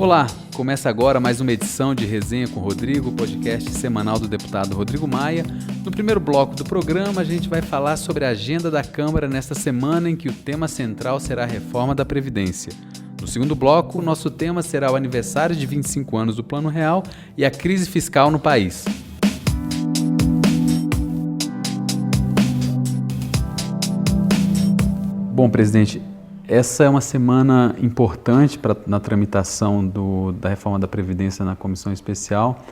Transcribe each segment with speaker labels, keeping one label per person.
Speaker 1: Olá, começa agora mais uma edição de Resenha com Rodrigo, podcast semanal do deputado Rodrigo Maia. No primeiro bloco do programa, a gente vai falar sobre a agenda da Câmara nesta semana em que o tema central será a reforma da Previdência. No segundo bloco, o nosso tema será o aniversário de 25 anos do Plano Real e a crise fiscal no país. Bom, presidente, essa é uma semana importante na tramitação da reforma da Previdência na Comissão Especial.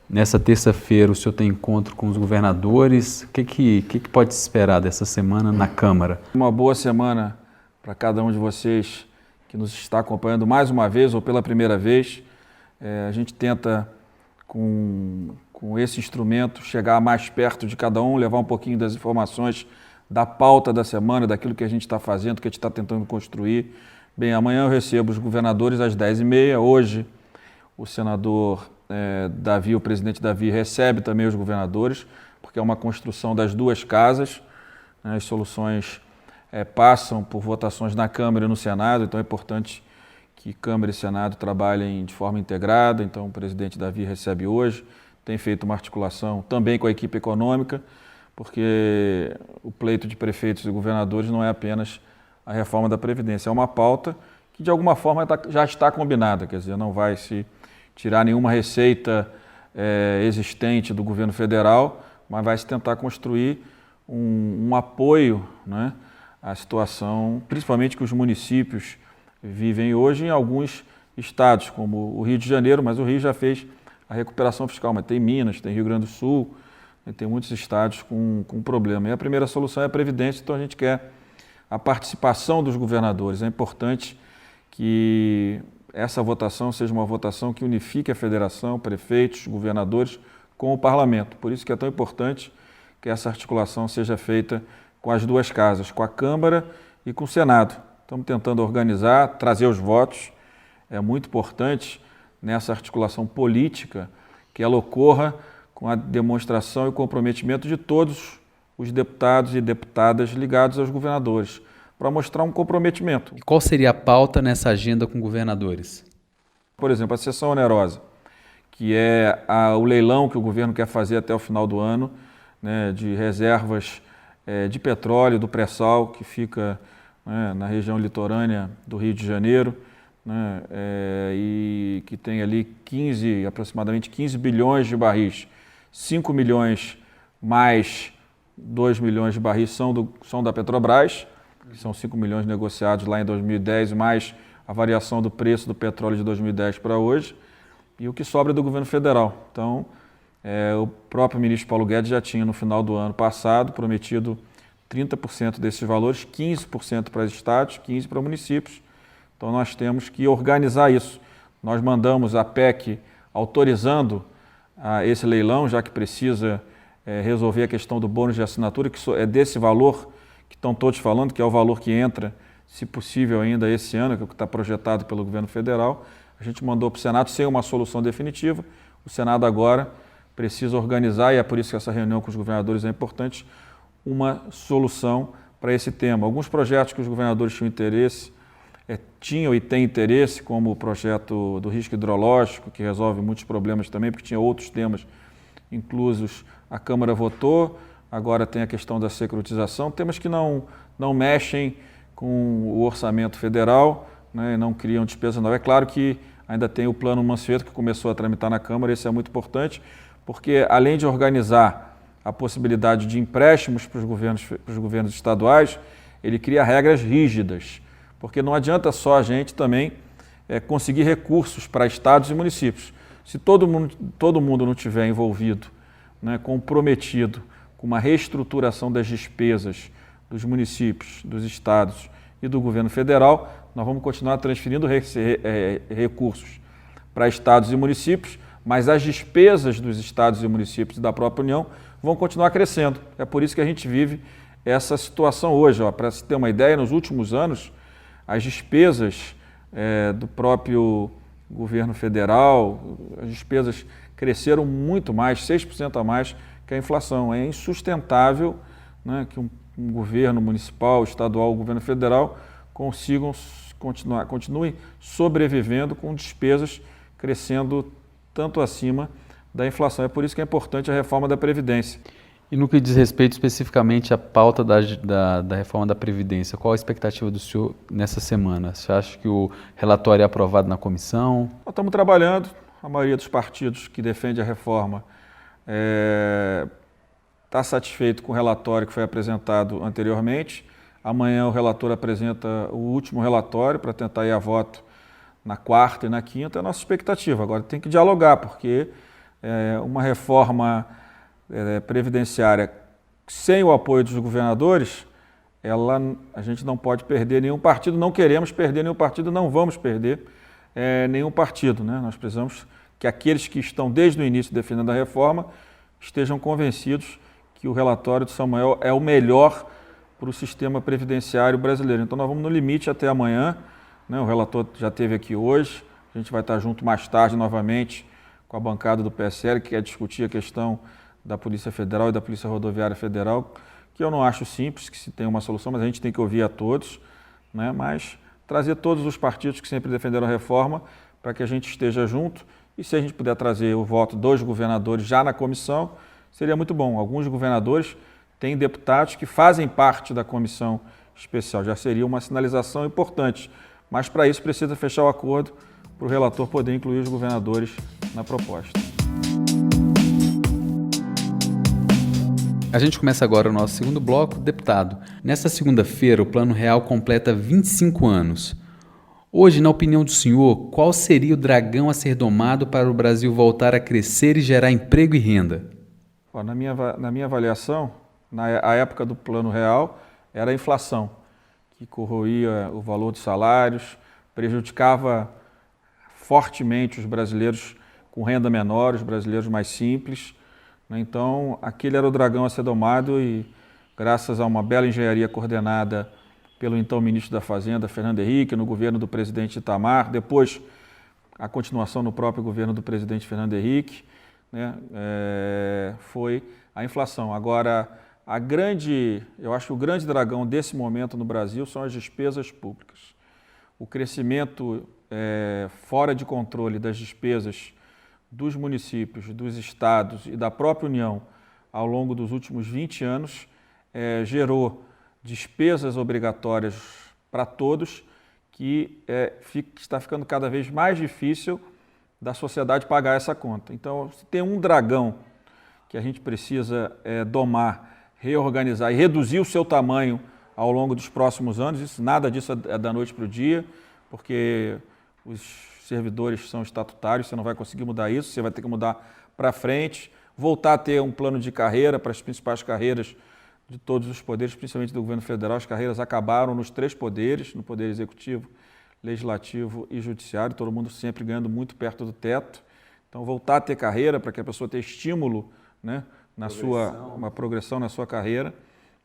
Speaker 1: Nessa terça-feira, o senhor tem encontro com os governadores. O que pode se esperar dessa semana na Câmara?
Speaker 2: Uma boa semana para cada um de vocês que nos está acompanhando mais uma vez ou pela primeira vez. A gente tenta, com esse instrumento, chegar mais perto de cada um, levar um pouquinho das informações da pauta da semana, daquilo que a gente está fazendo, que a gente está tentando construir. Bem, amanhã eu recebo os governadores às 10h30. Hoje o senador Davi, o presidente Davi, recebe também os governadores, porque é uma construção das duas casas. As soluções passam por votações na Câmara e no Senado, então é importante que Câmara e Senado trabalhem de forma integrada. Então o presidente Davi recebe hoje, tem feito uma articulação também com a equipe econômica, porque o pleito de prefeitos e governadores não é apenas a reforma da Previdência, é uma pauta que de alguma forma já está combinada, quer dizer, não vai se tirar nenhuma receita existente do governo federal, mas vai se tentar construir um apoio, né, à situação, principalmente que os municípios vivem hoje em alguns estados, como o Rio de Janeiro, mas o Rio já fez a recuperação fiscal, mas tem Minas, tem Rio Grande do Sul, tem muitos estados com problema. E a primeira solução é a Previdência, então a gente quer a participação dos governadores. É importante que essa votação seja uma votação que unifique a federação, prefeitos, governadores com o parlamento. Por isso que é tão importante que essa articulação seja feita com as duas casas, com a Câmara e com o Senado. Estamos tentando organizar, trazer os votos. É muito importante nessa articulação política que ela ocorra com a demonstração e o comprometimento de todos os deputados e deputadas ligados aos governadores, para mostrar um comprometimento.
Speaker 1: E qual seria a pauta nessa agenda com governadores?
Speaker 2: Por exemplo, a cessão onerosa, que é o leilão que o governo quer fazer até o final do ano, né, de reservas de petróleo, do pré-sal, que fica, né, na região litorânea do Rio de Janeiro, né, e que tem ali aproximadamente 15 bilhões de barris. 5 milhões mais 2 milhões de barris são da Petrobras, que são 5 milhões negociados lá em 2010, mais a variação do preço do petróleo de 2010 para hoje, e o que sobra é do governo federal. Então, o próprio ministro Paulo Guedes já tinha, no final do ano passado, prometido 30% desses valores, 15% para estados, 15% para municípios. Então, nós temos que organizar isso. Nós mandamos a PEC autorizando esse leilão, já que precisa resolver a questão do bônus de assinatura, que é desse valor que estão todos falando, que é o valor que entra, se possível ainda esse ano, que é o que está projetado pelo governo federal. A gente mandou para o Senado sem uma solução definitiva. O Senado agora precisa organizar, e é por isso que essa reunião com os governadores é importante, uma solução para esse tema. Alguns projetos que os governadores tinham e têm interesse, como o projeto do risco hidrológico, que resolve muitos problemas também, porque tinha outros temas inclusos. A Câmara votou, agora tem a questão da securitização, temas que não mexem com o orçamento federal, né, não criam despesa não. É claro que ainda tem o Plano Mansueto, que começou a tramitar na Câmara, esse é muito importante, porque além de organizar a possibilidade de empréstimos para os governos estaduais, ele cria regras rígidas, porque não adianta só a gente também conseguir recursos para estados e municípios. Se todo mundo não estiver envolvido, né, comprometido com uma reestruturação das despesas dos municípios, dos estados e do governo federal, nós vamos continuar transferindo recursos para estados e municípios, mas as despesas dos estados e municípios e da própria União vão continuar crescendo. É por isso que a gente vive essa situação hoje. Para se ter uma ideia, nos últimos anos, as despesas do próprio governo federal, as despesas cresceram muito mais, 6% a mais que a inflação. É insustentável, né, que um governo municipal, estadual, o governo federal consigam continuem sobrevivendo com despesas crescendo tanto acima da inflação. É por isso que é importante a reforma da Previdência.
Speaker 1: E no que diz respeito especificamente à pauta da reforma da Previdência, qual a expectativa do senhor nessa semana? Você acha que o relatório é aprovado na comissão?
Speaker 2: Nós estamos trabalhando, a maioria dos partidos que defende a reforma está satisfeito com o relatório que foi apresentado anteriormente. Amanhã o relator apresenta o último relatório para tentar ir a voto na quarta e na quinta. É a nossa expectativa. Agora tem que dialogar, porque uma reforma previdenciária sem o apoio dos governadores, a gente não pode perder nenhum partido, não queremos perder nenhum partido, não vamos perder nenhum partido, né? Nós precisamos que aqueles que estão desde o início defendendo a reforma estejam convencidos que o relatório de Samuel é o melhor para o sistema previdenciário brasileiro. Então nós vamos no limite até amanhã, né? O relator já esteve aqui hoje, a gente vai estar junto mais tarde novamente com a bancada do PSL, que quer discutir a questão da Polícia Federal e da Polícia Rodoviária Federal, que eu não acho simples, que se tem uma solução, mas a gente tem que ouvir a todos, né? Mas trazer todos os partidos que sempre defenderam a reforma para que a gente esteja junto, e se a gente puder trazer o voto dos governadores já na comissão, seria muito bom. Alguns governadores têm deputados que fazem parte da comissão especial, já seria uma sinalização importante, mas para isso precisa fechar o acordo para o relator poder incluir os governadores na proposta.
Speaker 1: A gente começa agora o nosso segundo bloco, deputado. Nesta segunda-feira, o Plano Real completa 25 anos. Hoje, na opinião do senhor, qual seria o dragão a ser domado para o Brasil voltar a crescer e gerar emprego e renda?
Speaker 2: Na minha avaliação, a época do Plano Real era a inflação, que corroía o valor dos salários, prejudicava fortemente os brasileiros com renda menor, os brasileiros mais simples. Então, aquele era o dragão a ser domado e, graças a uma bela engenharia coordenada pelo então ministro da Fazenda, Fernando Henrique, no governo do presidente Itamar, depois a continuação no próprio governo do presidente Fernando Henrique, né, foi a inflação. Agora, eu acho que o grande dragão desse momento no Brasil são as despesas públicas. O crescimento fora de controle das despesas dos municípios, dos estados e da própria União ao longo dos últimos 20 anos gerou despesas obrigatórias para todos que está ficando cada vez mais difícil da sociedade pagar essa conta. Então, se tem um dragão que a gente precisa domar, reorganizar e reduzir o seu tamanho ao longo dos próximos anos, nada disso é da noite para o dia, porque os servidores são estatutários, você não vai conseguir mudar isso, você vai ter que mudar para frente, voltar a ter um plano de carreira para as principais carreiras de todos os poderes, principalmente do governo federal. As carreiras acabaram nos 3 poderes, no poder executivo, legislativo e judiciário, todo mundo sempre ganhando muito perto do teto. Então, voltar a ter carreira para que a pessoa tenha estímulo, né, uma progressão na sua carreira.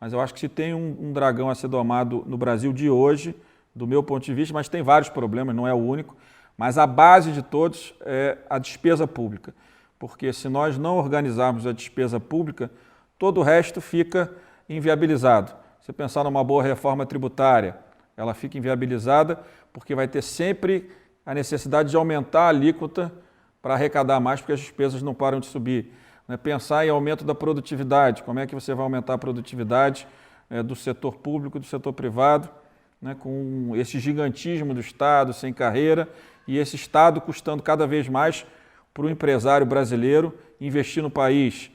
Speaker 2: Mas eu acho que se tem um dragão a ser domado no Brasil de hoje, do meu ponto de vista, mas tem vários problemas, não é o único, mas a base de todos é a despesa pública, porque se nós não organizarmos a despesa pública, todo o resto fica inviabilizado. Se pensar numa boa reforma tributária, ela fica inviabilizada porque vai ter sempre a necessidade de aumentar a alíquota para arrecadar mais, porque as despesas não param de subir. Pensar em aumento da produtividade, como é que você vai aumentar a produtividade do setor público, do setor privado, com esse gigantismo do Estado sem carreira e esse Estado custando cada vez mais para o empresário brasileiro investir no país.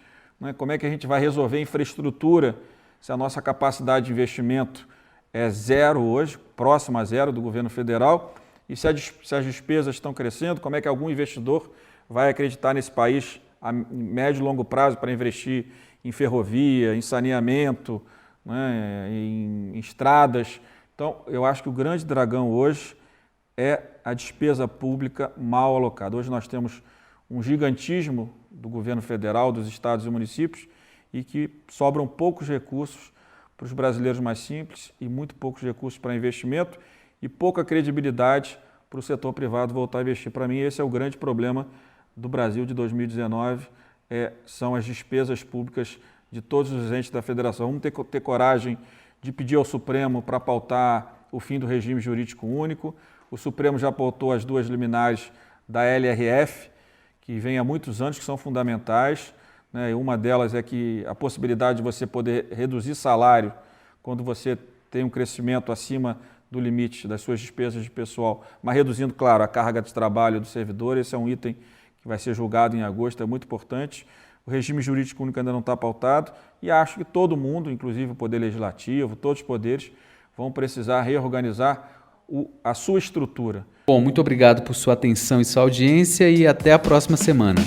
Speaker 2: Como é que a gente vai resolver infraestrutura se a nossa capacidade de investimento é zero hoje, próxima a zero do governo federal, e se as despesas estão crescendo, como é que algum investidor vai acreditar nesse país a médio e longo prazo para investir em ferrovia, em saneamento, em estradas? Então, eu acho que o grande dragão hoje é a despesa pública mal alocada. Hoje nós temos um gigantismo do governo federal, dos estados e municípios, e que sobram poucos recursos para os brasileiros mais simples e muito poucos recursos para investimento e pouca credibilidade para o setor privado voltar a investir. Para mim, esse é o grande problema do Brasil de 2019, são as despesas públicas de todos os entes da federação. Vamos ter coragem de pedir ao Supremo para pautar o fim do regime jurídico único. O Supremo já pautou as 2 liminares da LRF, que vem há muitos anos, que são fundamentais, né? E uma delas é que a possibilidade de você poder reduzir salário quando você tem um crescimento acima do limite das suas despesas de pessoal, mas reduzindo, claro, a carga de trabalho do servidor. Esse é um item que vai ser julgado em agosto, é muito importante. O regime jurídico único ainda não está pautado e acho que todo mundo, inclusive o Poder Legislativo, todos os poderes, vão precisar reorganizar a sua estrutura.
Speaker 1: Bom, muito obrigado por sua atenção e sua audiência e até a próxima semana.